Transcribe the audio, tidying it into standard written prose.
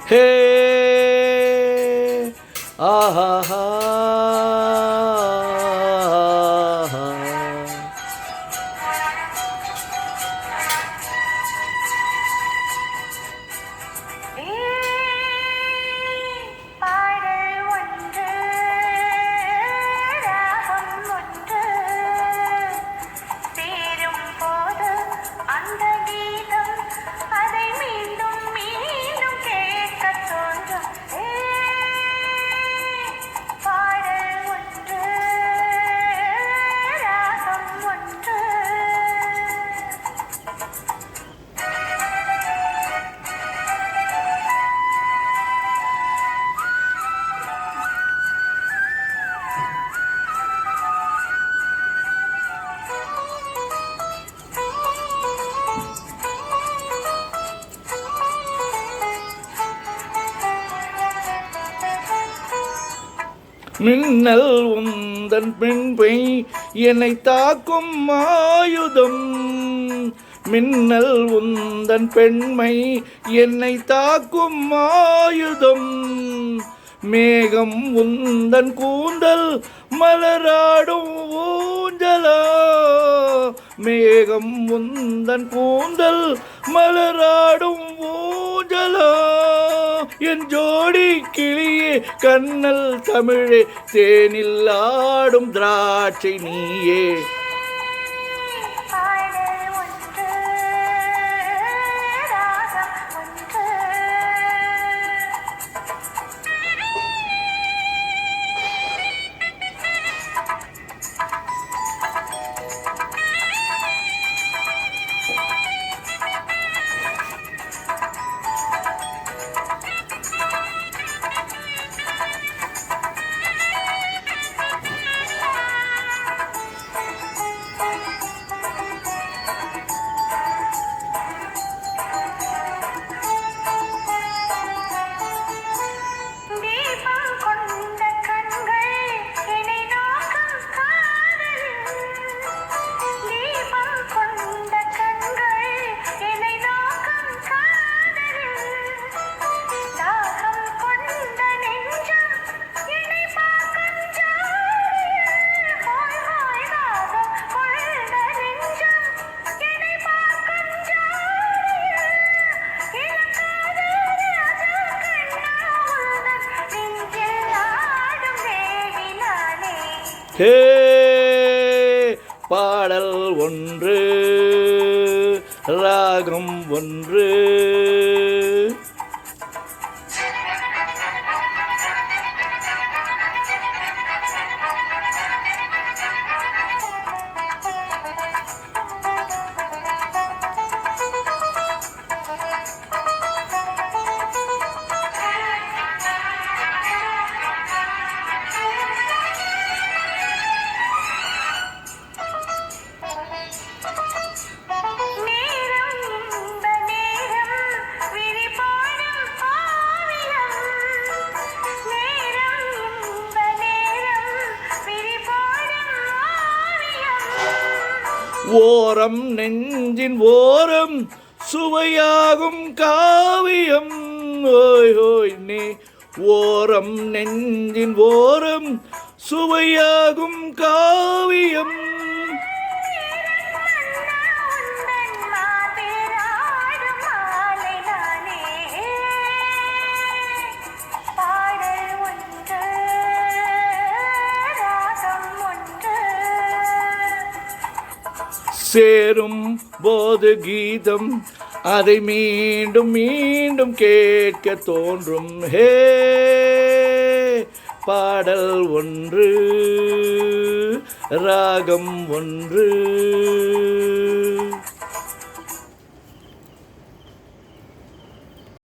ஹே ஆஹா மின்னல் உந்தன் பெண்பை என்னை தாக்கும் ஆயுதம். மின்னல் உந்தன் பெண்மை என்னை தாக்கும் ஆயுதம். மேகம் உந்தன் கூந்தல் மலராடும் ஊஞ்சலா. மேகம் உந்தன் கூந்தல் மலராடும் ஊஞ்சலா. என் ஜோடி கிளியே கண்ணல் தமிழே தேனில் ஆடும் திராட்சை நீயே. ஹே பாடல் ஒன்று ராகம் ஒன்று. ஓரம் நெஞ்சின் ஓரம் சுவையாகும் காவியம். ஓய் ஓய் நீ ஓரம் நெஞ்சின் ஓரம் சுவையாகும் காவியம். சேரும் போது கீதம் அதை மீண்டும் மீண்டும் கேட்க தோன்றும். ஹே பாடல் ஒன்று ராகம் ஒன்று.